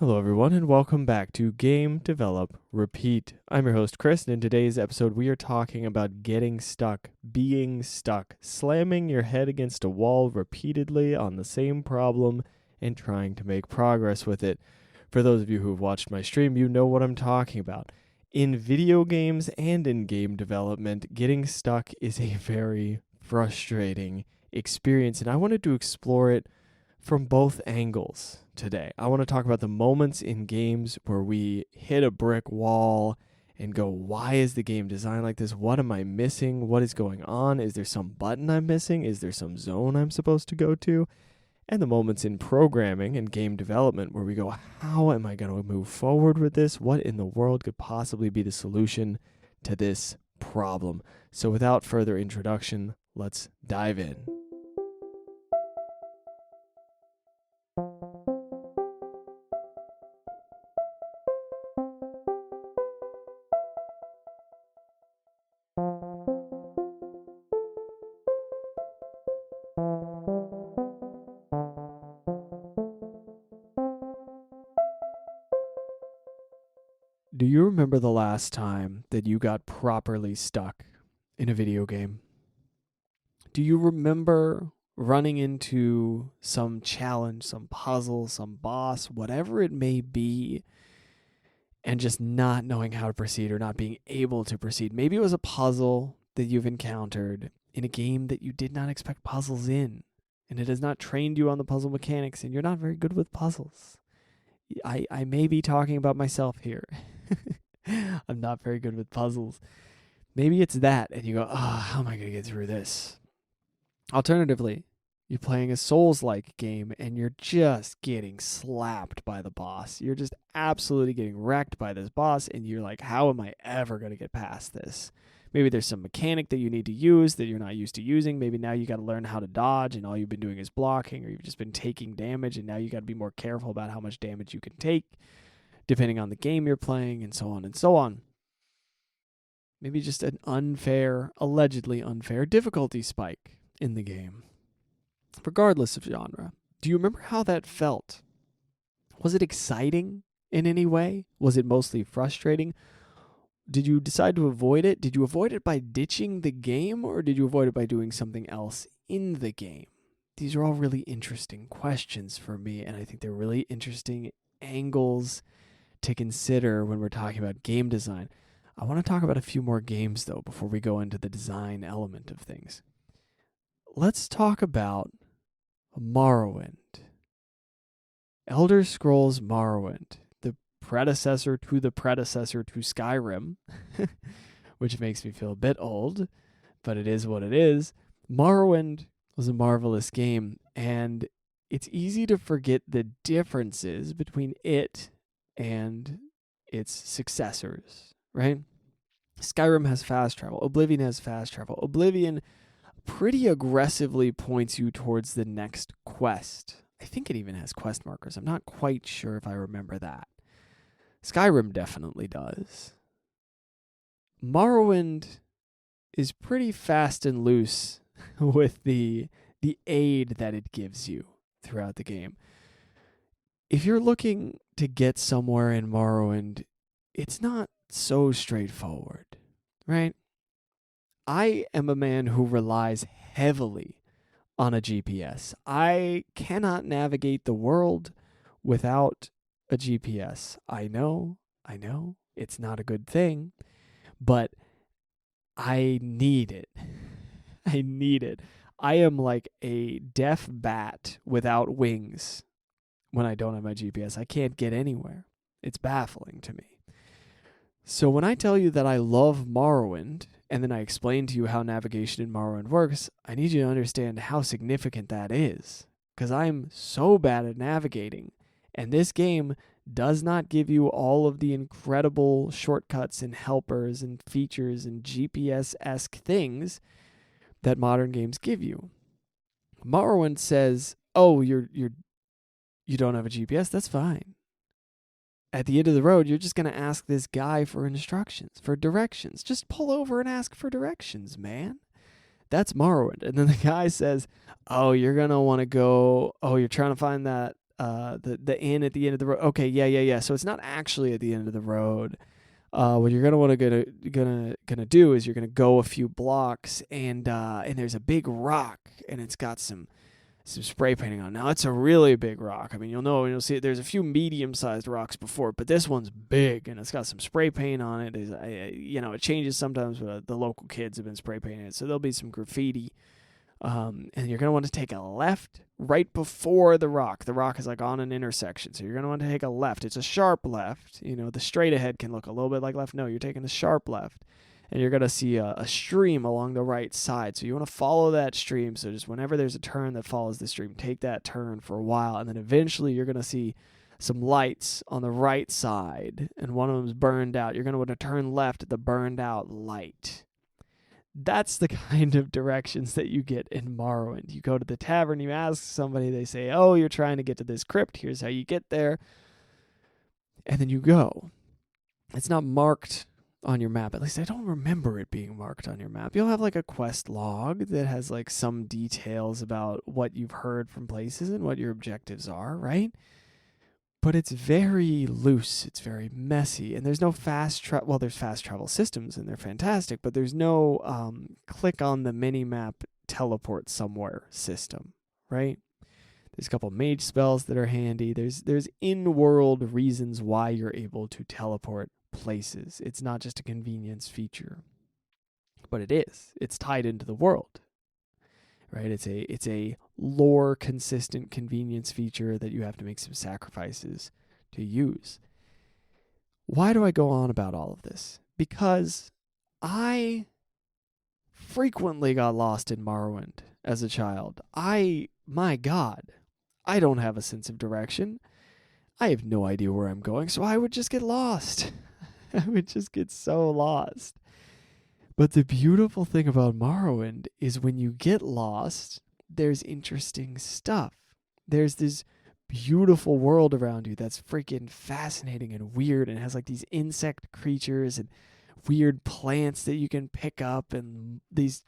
Hello, everyone, and welcome back to Game, Develop, Repeat. I'm your host, Chris, and in today's episode, we are talking about getting stuck, being stuck, slamming your head against a wall repeatedly on the same problem, and trying to make progress with it. For those of you who've watched my stream, you know what I'm talking about. In video games and in game development, getting stuck is a very frustrating experience, and I wanted to explore it from both angles today. I want to talk about the moments in games where we hit a brick wall and go, why is the game designed like this? What am I missing? What is going on? Is there some button I'm missing? Is there some zone I'm supposed to go to? And the moments in programming and game development where we go, how am I going to move forward with this? What in the world could possibly be the solution to this problem? So without further introduction, let's dive in. Do you remember the last time that you got properly stuck in a video game? Do you remember running into some challenge, some puzzle, some boss, whatever it may be, and just not knowing how to proceed or not being able to proceed? Maybe it was a puzzle that you've encountered in a game that you did not expect puzzles in, and it has not trained you on the puzzle mechanics, and you're not very good with puzzles. I may be talking about myself here. I'm not very good with puzzles. Maybe it's that, and you go, how am I going to get through this? Alternatively, you're playing a Souls-like game, and you're just getting slapped by the boss. You're just absolutely getting wrecked by this boss, and you're like, how am I ever going to get past this? Maybe there's some mechanic that you need to use that you're not used to using. Maybe now you got to learn how to dodge, and all you've been doing is blocking, or you've just been taking damage, and now you got to be more careful about how much damage you can take, depending on the game you're playing, and so on and so on. Maybe just an allegedly unfair difficulty spike in the game. Regardless of genre, do you remember how that felt? Was it exciting in any way? Was it mostly frustrating? Did you decide to avoid it? Did you avoid it by ditching the game, or did you avoid it by doing something else in the game? These are all really interesting questions for me, and I think they're really interesting angles to consider when we're talking about game design. I want to talk about a few more games, though, before we go into the design element of things. Let's talk about Morrowind. Elder Scrolls Morrowind, the predecessor to Skyrim, which makes me feel a bit old, but it is what it is. Morrowind was a marvelous game, and it's easy to forget the differences between it and its successors, right? Skyrim has fast travel. Oblivion has fast travel. Oblivion pretty aggressively points you towards the next quest. I think it even has quest markers. I'm not quite sure if I remember that. Skyrim definitely does. Morrowind is pretty fast and loose with the aid that it gives you throughout the game. If you're looking to get somewhere in Morrowind, it's not so straightforward, right? I am a man who relies heavily on a GPS. I cannot navigate the world without a GPS. I know, it's not a good thing, but I need it. I need it. I am like a deaf bat without wings when I don't have my GPS. I can't get anywhere. It's baffling to me. So when I tell you that I love Morrowind, and then I explain to you how navigation in Morrowind works, I need you to understand how significant that is. Because I'm so bad at navigating, and this game does not give you all of the incredible shortcuts and helpers and features and GPS-esque things that modern games give you. Morrowind says, oh, you don't have a GPS? That's fine. At the end of the road, you're just going to ask this guy for instructions, for directions. Just pull over and ask for directions, man. That's Morrowind. And then the guy says, oh, you're going to want to go, oh, you're trying to find that the inn at the end of the road. Okay, yeah. So it's not actually at the end of the road. What you're gonna do is you're gonna go a few blocks, and there's a big rock, and it's got some spray painting on it. Now it's a really big rock. I mean, you'll know when you'll see it. There's a few medium-sized rocks before, but this one's big, and it's got some spray paint on it. It changes sometimes, but the local kids have been spray painting it, so there'll be some graffiti. And you're going to want to take a left right before the rock. The rock is like on an intersection, so you're going to want to take a left. It's a sharp left. The straight ahead can look a little bit like left. No, you're taking a sharp left. And you're going to see a stream along the right side. So you want to follow that stream. So just whenever there's a turn that follows the stream, take that turn for a while. And then eventually you're going to see some lights on the right side. And one of them's burned out. You're going to want to turn left at the burned out light. That's the kind of directions that you get in Morrowind. You go to the tavern, you ask somebody, they say, oh, you're trying to get to this crypt. Here's how you get there. And then you go. It's not marked on your map. At least I don't remember it being marked on your map. You'll have like a quest log that has like some details about what you've heard from places and what your objectives are, right? But it's very loose. It's very messy. And there's no fast travel. Well, there's fast travel systems and they're fantastic, but there's no click on the mini-map teleport somewhere system, right? There's a couple mage spells that are handy. There's in-world reasons why you're able to teleport places. It's not just a convenience feature, but it is. It's tied into the world, right? It's a lore consistent convenience feature that you have to make some sacrifices to use. Why do I go on about all of this? Because I frequently got lost in Morrowind as a child. My God, I don't have a sense of direction. I have no idea where I'm going, so I would just get lost. I would just get so lost. But the beautiful thing about Morrowind is when you get lost, there's interesting stuff. There's this beautiful world around you that's freaking fascinating and weird, and has like these insect creatures and weird plants that you can pick up, and these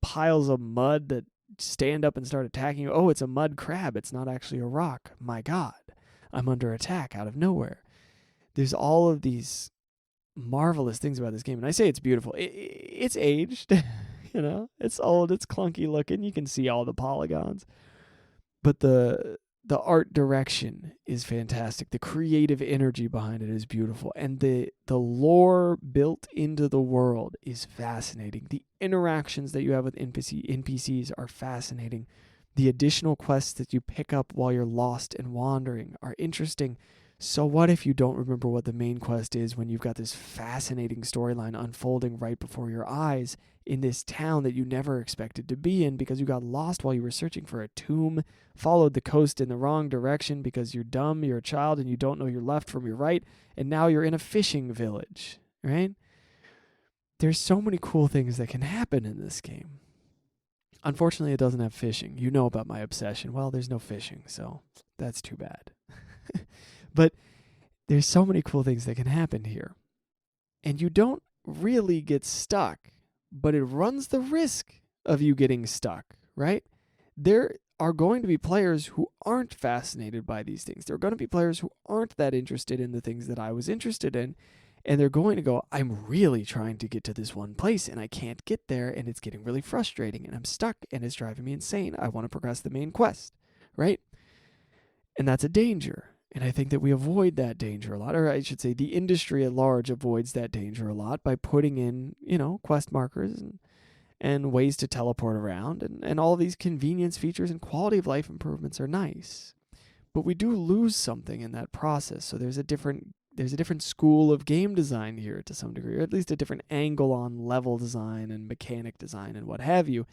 piles of mud that stand up and start attacking you. Oh, it's a mud crab. It's not actually a rock. My God, I'm under attack out of nowhere. There's all of these marvelous things about this game, and I say it's beautiful. It's aged, it's old, it's clunky looking. You can see all the polygons, but the art direction is fantastic. The creative energy behind it is beautiful, and the lore built into the world is fascinating. The interactions that you have with NPCs are fascinating. The additional quests that you pick up while you're lost and wandering are interesting. So what if you don't remember what the main quest is when you've got this fascinating storyline unfolding right before your eyes in this town that you never expected to be in because you got lost while you were searching for a tomb, followed the coast in the wrong direction because you're dumb, you're a child, and you don't know your left from your right, and now you're in a fishing village, right? There's so many cool things that can happen in this game. Unfortunately, it doesn't have fishing. You know about my obsession. Well, there's no fishing, so that's too bad. But there's so many cool things that can happen here. And you don't really get stuck, but it runs the risk of you getting stuck, right? There are going to be players who aren't fascinated by these things. There are going to be players who aren't that interested in the things that I was interested in. And they're going to go, I'm really trying to get to this one place and I can't get there, and it's getting really frustrating and I'm stuck and it's driving me insane. I want to progress the main quest, right? And that's a danger. And I think that we avoid that danger a lot, or I should say the industry at large avoids that danger a lot by putting in, quest markers and ways to teleport around, and all these convenience features and quality of life improvements are nice. But we do lose something in that process. So there's a different school of game design here to some degree, or at least a different angle on level design and mechanic design and what have you,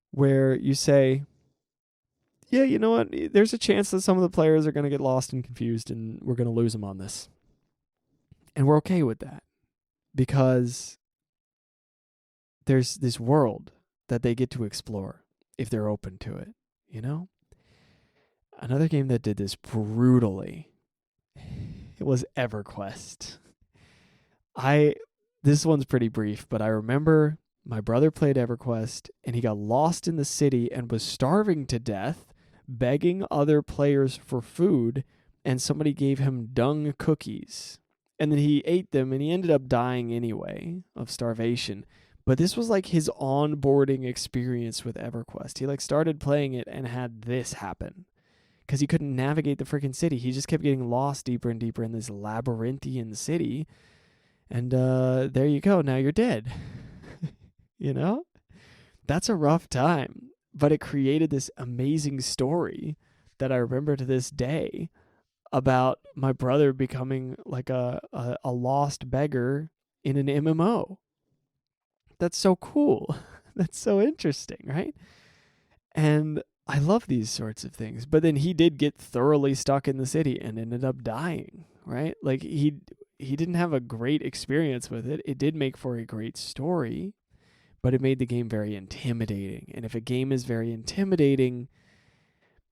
where you say, yeah, you know what? There's a chance that some of the players are going to get lost and confused, and we're going to lose them on this. And we're okay with that because there's this world that they get to explore if they're open to it, Another game that did this brutally, it was EverQuest. This one's pretty brief, but I remember my brother played EverQuest, and he got lost in the city and was starving to death begging other players for food, and somebody gave him dung cookies. And then he ate them, and he ended up dying anyway of starvation. But this was like his onboarding experience with EverQuest. He like started playing it and had this happen because he couldn't navigate the freaking city. He just kept getting lost deeper and deeper in this labyrinthian city. And there you go. Now you're dead. You know? That's a rough time. But it created this amazing story that I remember to this day about my brother becoming like a lost beggar in an MMO. That's so cool. That's so interesting, right? And I love these sorts of things. But then he did get thoroughly stuck in the city and ended up dying, right? Like he didn't have a great experience with it. It did make for a great story, but it made the game very intimidating. And if a game is very intimidating,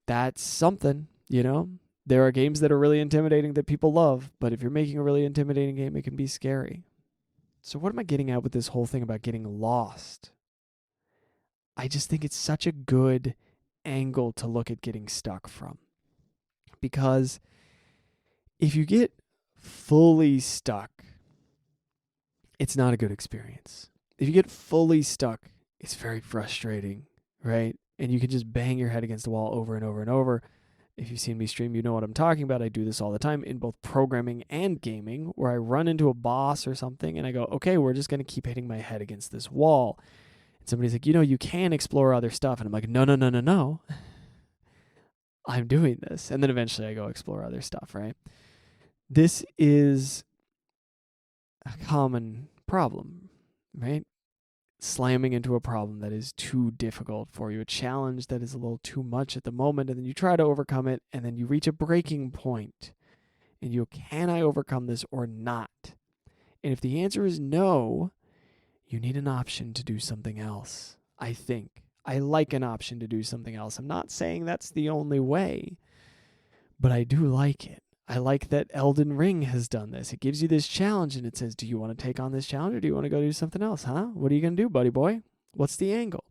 that's something, you know? There are games that are really intimidating that people love, but if you're making a really intimidating game, it can be scary. So what am I getting at with this whole thing about getting lost? I just think it's such a good angle to look at getting stuck from. Because if you get fully stuck, it's not a good experience. If you get fully stuck, it's very frustrating, right? And you can just bang your head against the wall over and over and over. If you've seen me stream, you know what I'm talking about. I do this all the time in both programming and gaming, where I run into a boss or something and I go, okay, we're just going to keep hitting my head against this wall. And somebody's like, you can explore other stuff. And I'm like, no. I'm doing this. And then eventually I go explore other stuff, right? This is a common problem, right? Slamming into a problem that is too difficult for you, a challenge that is a little too much at the moment, and then you try to overcome it, and then you reach a breaking point, and can I overcome this or not? And if the answer is no, you need an option to do something else, I think. I like an option to do something else. I'm not saying that's the only way, but I do like it. I like that Elden Ring has done this. It gives you this challenge and it says, do you want to take on this challenge or do you want to go do something else, huh? What are you going to do, buddy boy? What's the angle?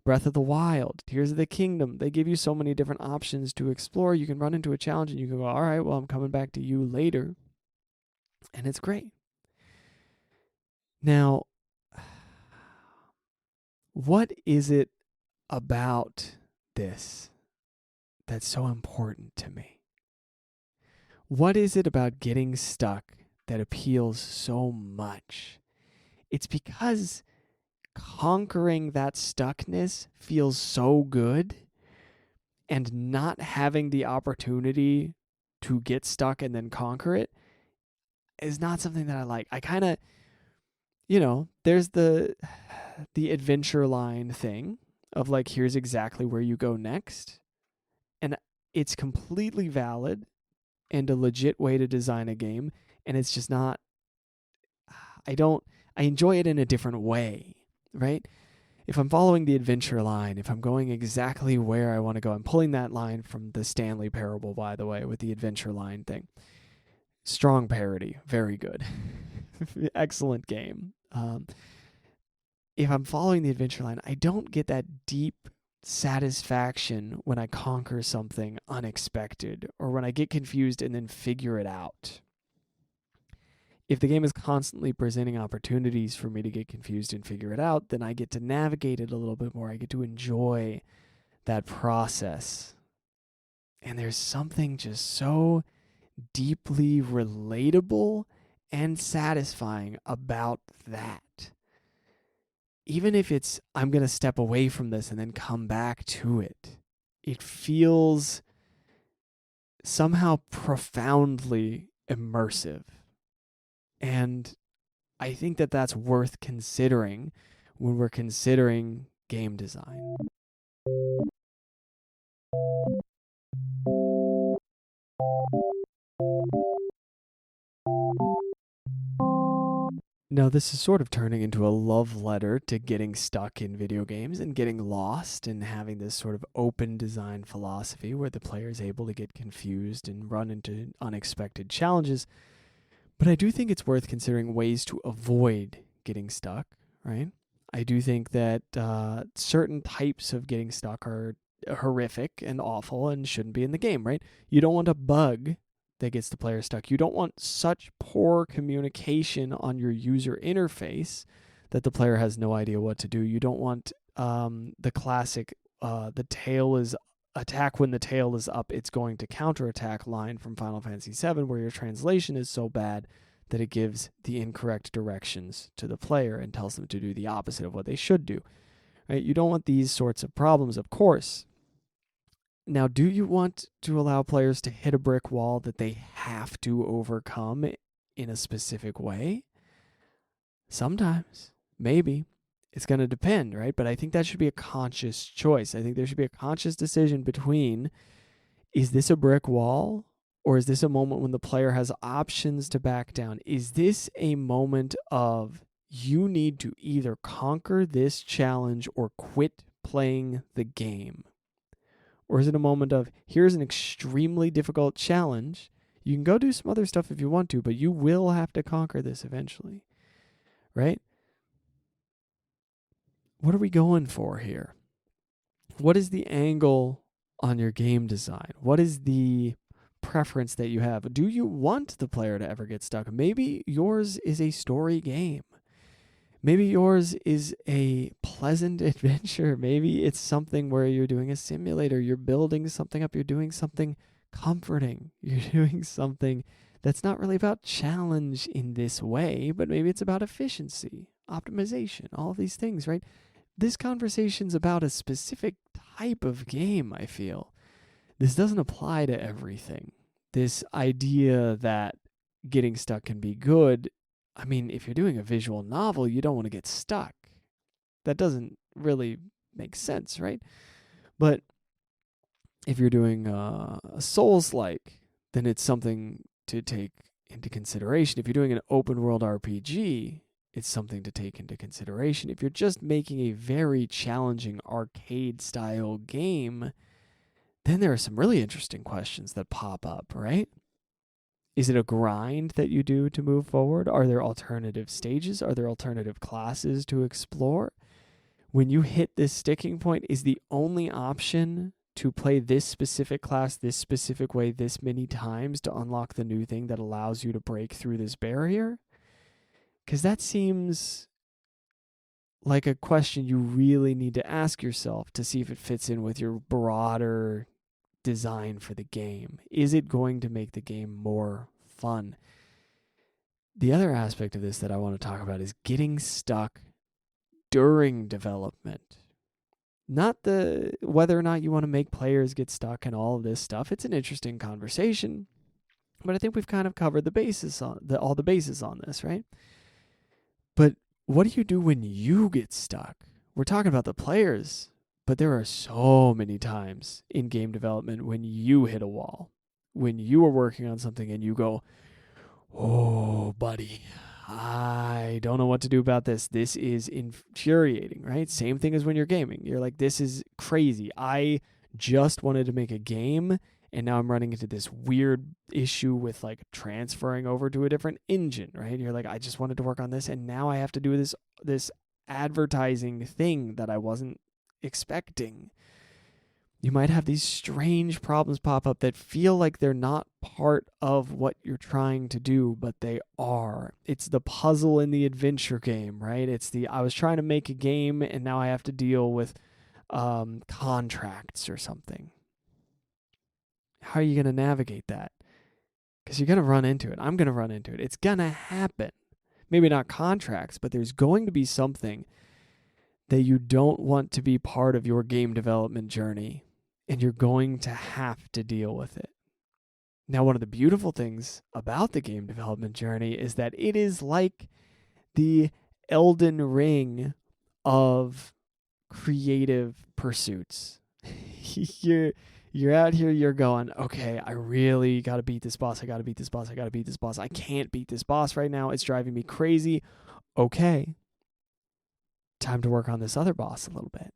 Breath of the Wild, Tears of the Kingdom. They give you so many different options to explore. You can run into a challenge and you can go, all right, well, I'm coming back to you later. And it's great. Now, what is it about this that's so important to me? What is it about getting stuck that appeals so much? It's because conquering that stuckness feels so good, and not having the opportunity to get stuck and then conquer it is not something that I like. I kind of, there's the adventure line thing of like, here's exactly where you go next. And it's completely valid and a legit way to design a game, and it's just not, I enjoy it in a different way, right? If I'm following the adventure line, if I'm going exactly where I want to go, I'm pulling that line from the Stanley Parable, by the way, with the adventure line thing. Strong parody, very good. Excellent game. If I'm following the adventure line, I don't get that deep satisfaction when I conquer something unexpected or when I get confused and then figure it out. If the game is constantly presenting opportunities for me to get confused and figure it out, then I get to navigate it a little bit more. I get to enjoy that process. And there's something just so deeply relatable and satisfying about that. Even if it's, I'm going to step away from this and then come back to it, it feels somehow profoundly immersive. And I think that that's worth considering when we're considering game design. Now, this is sort of turning into a love letter to getting stuck in video games and getting lost and having this sort of open design philosophy where the player is able to get confused and run into unexpected challenges. But I do think it's worth considering ways to avoid getting stuck, right? I do think that certain types of getting stuck are horrific and awful and shouldn't be in the game, right? You don't want a bug that gets the player stuck. You don't want such poor communication on your user interface that the player has no idea what to do. You don't want the classic the tail is attack when the tail is up, it's going to counterattack line from Final Fantasy VII, where your translation is so bad that it gives the incorrect directions to the player and tells them to do the opposite of what they should do. Right? You don't want these sorts of problems, of course. Now, do you want to allow players to hit a brick wall that they have to overcome in a specific way? Sometimes, maybe. It's going to depend, right? But I think that should be a conscious choice. I think there should be a conscious decision between, is this a brick wall, or is this a moment when the player has options to back down? Is this a moment of, you need to either conquer this challenge or quit playing the game? Or is it a moment of, here's an extremely difficult challenge. You can go do some other stuff if you want to, but you will have to conquer this eventually, right? What are we going for here? What is the angle on your game design? What is the preference that you have? Do you want the player to ever get stuck? Maybe yours is a story game. Maybe yours is a pleasant adventure. Maybe it's something where you're doing a simulator. You're building something up. You're doing something comforting. You're doing something that's not really about challenge in this way, but maybe it's about efficiency, optimization, all of these things, right? This conversation's about a specific type of game, I feel. This doesn't apply to everything. This idea that getting stuck can be good, I mean, if you're doing a visual novel, you don't want to get stuck. That doesn't really make sense, right? But if you're doing a Souls-like, then it's something to take into consideration. If you're doing an open world RPG, it's something to take into consideration. If you're just making a very challenging arcade-style game, then there are some really interesting questions that pop up, right? Is it a grind that you do to move forward? Are there alternative stages? Are there alternative classes to explore? When you hit this sticking point, is the only option to play this specific class, this specific way, this many times to unlock the new thing that allows you to break through this barrier? Because that seems like a question you really need to ask yourself to see if it fits in with your broader design for the game. Is it going to make the game more fun? The other aspect of this that I want to talk about is getting stuck during development. Not the whether or not you want to make players get stuck and all of this stuff. It's an interesting conversation, but I think we've kind of covered the basis on all the bases on this, right? But what do you do when you get stuck? We're talking about the players, but there are so many times in game development when you hit a wall, when you are working on something and you go, oh, buddy, I don't know what to do about this. This is infuriating, right? Same thing as when you're gaming. You're like, this is crazy. I just wanted to make a game, and now I'm running into this weird issue with like transferring over to a different engine, right? You're like, I just wanted to work on this, and now I have to do this advertising thing that I wasn't expecting. You might have these strange problems pop up that feel like they're not part of what you're trying to do, but they are. It's the puzzle in the adventure game, right? It's I was trying to make a game and now I have to deal with contracts or something. How are you going to navigate that? Because you're going to run into it. I'm going to run into it. It's going to happen. Maybe not contracts, but there's going to be something that you don't want to be part of your game development journey, and you're going to have to deal with it. Now, one of the beautiful things about the game development journey is that it is like the Elden Ring of creative pursuits. You're out here, you're going, okay, I really got to beat this boss. I got to beat this boss. I got to beat this boss. I can't beat this boss right now. It's driving me crazy. Okay. Time to work on this other boss a little bit.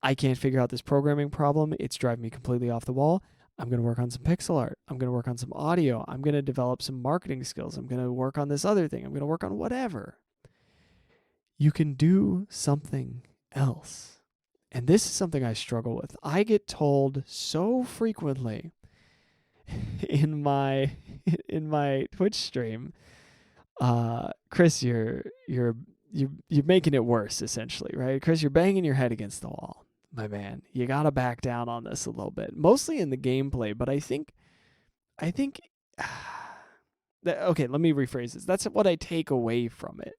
I can't figure out this programming problem. It's driving me completely off the wall. I'm going to work on some pixel art. I'm going to work on some audio. I'm going to develop some marketing skills. I'm going to work on this other thing. I'm going to work on whatever. You can do something else. And this is something I struggle with. I get told so frequently in my Twitch stream, Chris, you're making it worse, essentially, right? Chris, you're banging your head against the wall, my man. You gotta back down on this a little bit, mostly in the gameplay. But I think that, okay, let me rephrase this. That's what I take away from it,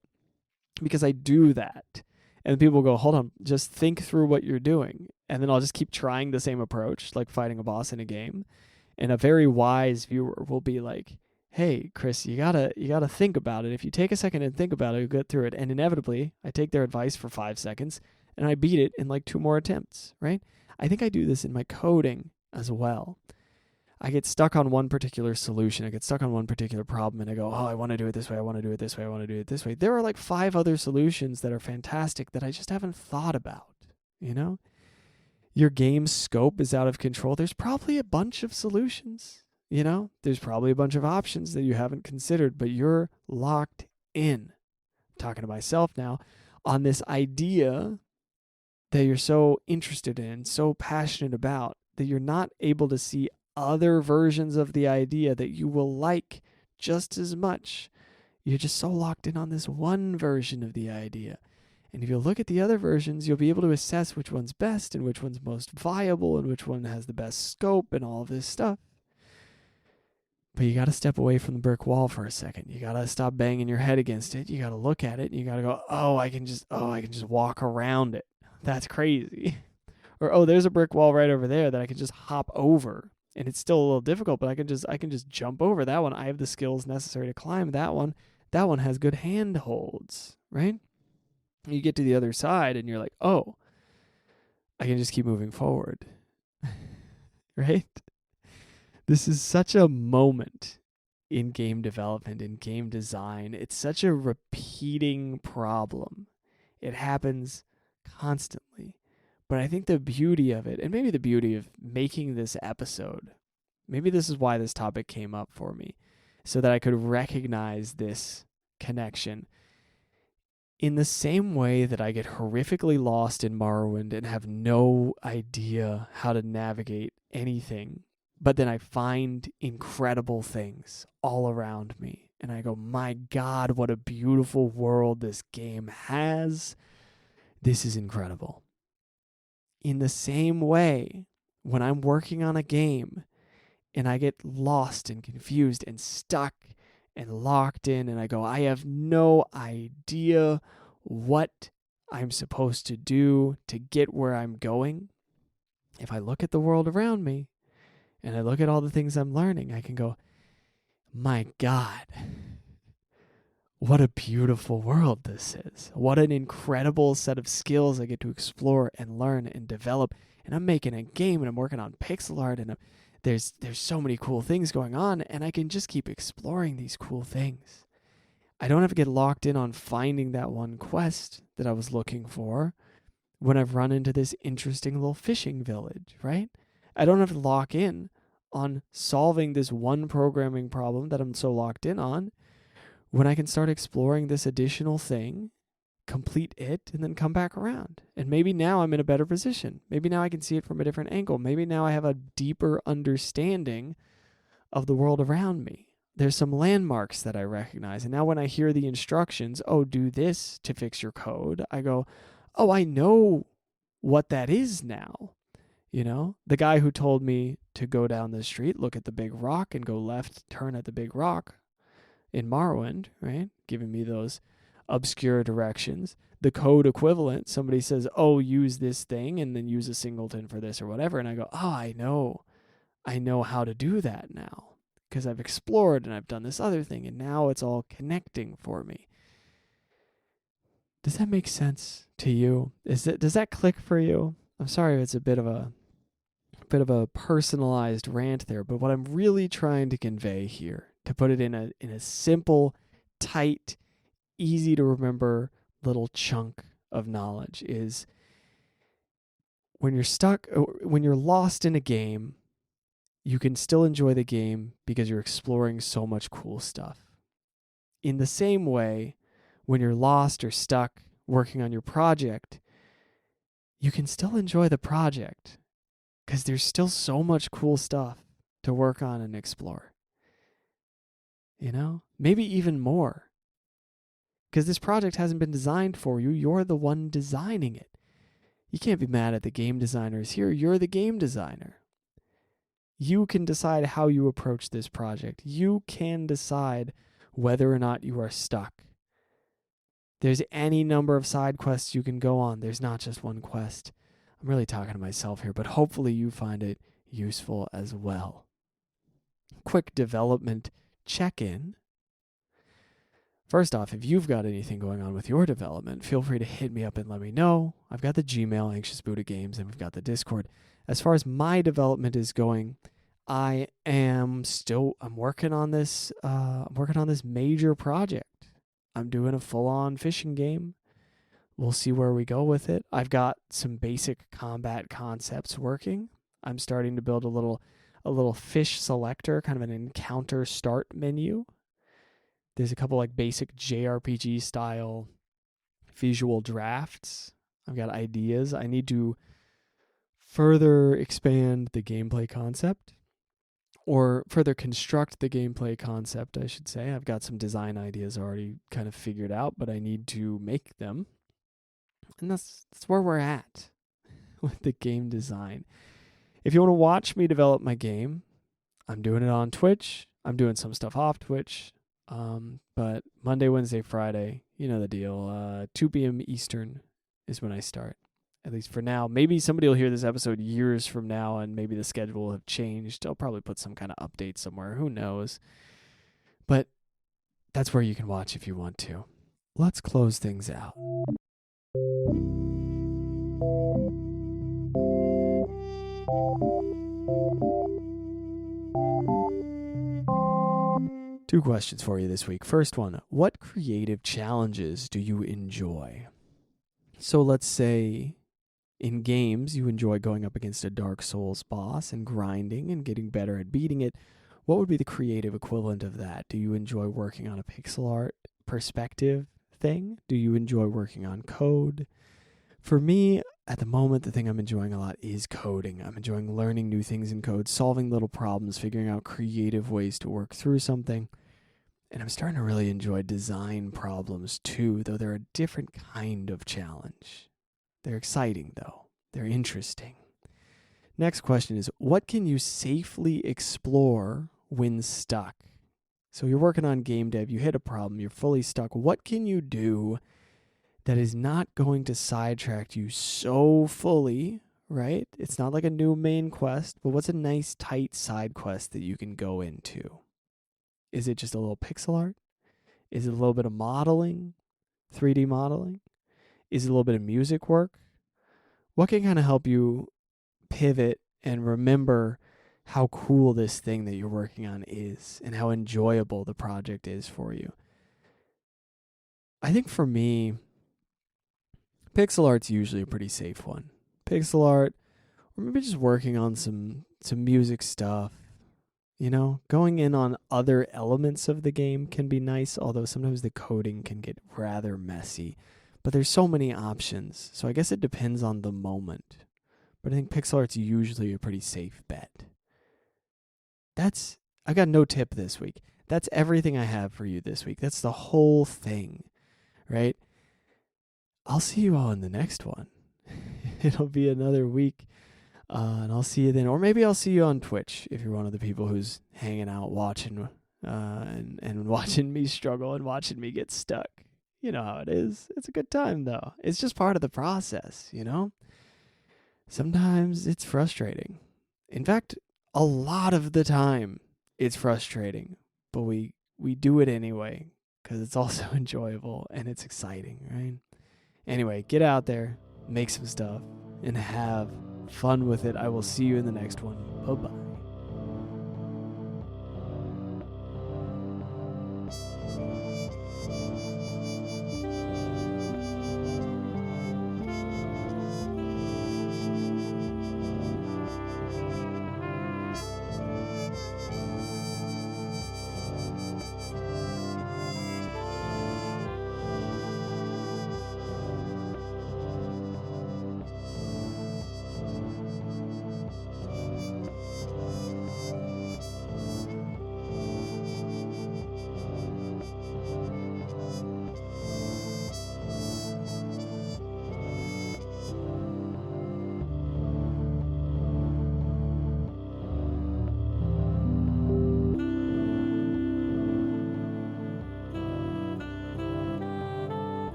because I do that, and people go, hold on, just think through what you're doing, and then I'll just keep trying the same approach, like fighting a boss in a game, and a very wise viewer will be like, hey, Chris, you gotta think about it. If you take a second and think about it, you'll get through it. And inevitably, I take their advice for 5 seconds, and I beat it in like 2 more attempts, right? I think I do this in my coding as well. I get stuck on one particular solution. I get stuck on one particular problem, and I go, oh, I want to do it this way. I want to do it this way. I want to do it this way. There are like 5 other solutions that are fantastic that I just haven't thought about, you know? Your game's scope is out of control. There's probably a bunch of solutions, you know? There's probably a bunch of options that you haven't considered, but you're locked in. I'm talking to myself now on this idea that you're so interested in, so passionate about, that you're not able to see other versions of the idea that you will like just as much. You're just so locked in on this one version of the idea. And if you look at the other versions, you'll be able to assess which one's best and which one's most viable and which one has the best scope and all of this stuff. But you got to step away from the brick wall for a second. You got to stop banging your head against it. You got to look at it and you got to go, I can just walk around it. That's crazy. Or, oh, there's a brick wall right over there that I can just hop over. And it's still a little difficult, but I can just jump over that one. I have the skills necessary to climb that one. That one has good handholds, right? You get to the other side and you're like, oh, I can just keep moving forward. Right? This is such a moment in game development, in game design. It's such a repeating problem. It happens constantly. But I think the beauty of it, and maybe the beauty of making this episode, maybe this is why this topic came up for me, so that I could recognize this connection. In the same way that I get horrifically lost in Morrowind and have no idea how to navigate anything, but then I find incredible things all around me, and I go, my God, what a beautiful world this game has. This is incredible. In the same way, when I'm working on a game and I get lost and confused and stuck and locked in and I go, I have no idea what I'm supposed to do to get where I'm going. If I look at the world around me and I look at all the things I'm learning, I can go, my God, what a beautiful world this is. What an incredible set of skills I get to explore and learn and develop. And I'm making a game and I'm working on pixel art and there's so many cool things going on, and I can just keep exploring these cool things. I don't have to get locked in on finding that one quest that I was looking for when I've run into this interesting little fishing village, right? I don't have to lock in on solving this one programming problem that I'm so locked in on, when I can start exploring this additional thing, complete it, and then come back around. And maybe now I'm in a better position. Maybe now I can see it from a different angle. Maybe now I have a deeper understanding of the world around me. There's some landmarks that I recognize. And now when I hear the instructions, oh, do this to fix your code, I go, oh, I know what that is now. You know, the guy who told me to go down the street, look at the big rock, and go left, turn at the big rock, in Morrowind, right? Giving me those obscure directions. The code equivalent, somebody says, oh, use this thing and then use a singleton for this or whatever. And I go, oh, I know how to do that now because I've explored and I've done this other thing and now it's all connecting for me. Does that make sense to you? Does that click for you? I'm sorry if it's a bit of a personalized rant there, but what I'm really trying to convey here, to put it in a simple, tight, easy to remember little chunk of knowledge, is when you're stuck, when you're lost in a game, you can still enjoy the game because you're exploring so much cool stuff. In the same way, when you're lost or stuck working on your project, you can still enjoy the project because there's still so much cool stuff to work on and explore. You know, maybe even more, because this project hasn't been designed for you. You're the one designing it. You can't be mad at the game designers here. You're the game designer. You can decide how you approach this project. You can decide whether or not you are stuck. There's any number of side quests you can go on. There's not just one quest. I'm really talking to myself here, but hopefully you find it useful as well. Quick development check-in. First off, if you've got anything going on with your development, feel free to hit me up and let me know. I've got the Gmail, Anxious Buddha Games, and we've got the Discord. As far as my development is going, I'm working on this. I'm working on this major project. I'm doing a full-on fishing game. We'll see where we go with it. I've got some basic combat concepts working. I'm starting to build a little fish selector, kind of an encounter start menu. There's a couple like basic JRPG style visual drafts. I've got ideas. I need to further expand the gameplay concept, or further construct the gameplay concept, I should say. I've got some design ideas already kind of figured out, but I need to make them. And that's where we're at with the game design. If you want to watch me develop my game, I'm doing it on Twitch. I'm doing some stuff off Twitch. But Monday, Wednesday, Friday, you know the deal. 2 p.m. Eastern is when I start, at least for now. Maybe somebody will hear this episode years from now, and maybe the schedule will have changed. I'll probably put some kind of update somewhere. Who knows? But that's where you can watch if you want to. Let's close things out. Two questions for you this week. First one, what creative challenges do you enjoy? So let's say in games you enjoy going up against a Dark Souls boss and grinding and getting better at beating it. What would be the creative equivalent of that? Do you enjoy working on a pixel art perspective thing? Do you enjoy working on code? For me, at the moment, the thing I'm enjoying a lot is coding. I'm enjoying learning new things in code, solving little problems, figuring out creative ways to work through something. And I'm starting to really enjoy design problems too, though they're a different kind of challenge. They're exciting though. They're interesting. Next question is, what can you safely explore when stuck? So you're working on game dev, you hit a problem, you're fully stuck. What can you do that is not going to sidetrack you so fully, right? It's not like a new main quest, but what's a nice tight side quest that you can go into? Is it just a little pixel art? Is it a little bit of modeling, 3D modeling? Is it a little bit of music work? What can kind of help you pivot and remember how cool this thing that you're working on is and how enjoyable the project is for you? I think for me, pixel art's usually a pretty safe one. Pixel art, or maybe just working on some music stuff. You know, going in on other elements of the game can be nice, although sometimes the coding can get rather messy. But there's so many options, so I guess it depends on the moment. But I think pixel art's usually a pretty safe bet. I got no tip this week. That's everything I have for you this week. That's the whole thing, right? I'll see you all in the next one. It'll be another week. And I'll see you then. Or maybe I'll see you on Twitch if you're one of the people who's hanging out watching and watching me struggle and watching me get stuck. You know how it is. It's a good time, though. It's just part of the process, you know? Sometimes it's frustrating. In fact, a lot of the time it's frustrating. But we do it anyway because it's also enjoyable and it's exciting, right? Anyway, get out there, make some stuff, and have fun with it. I will see you in the next one. Bye-bye.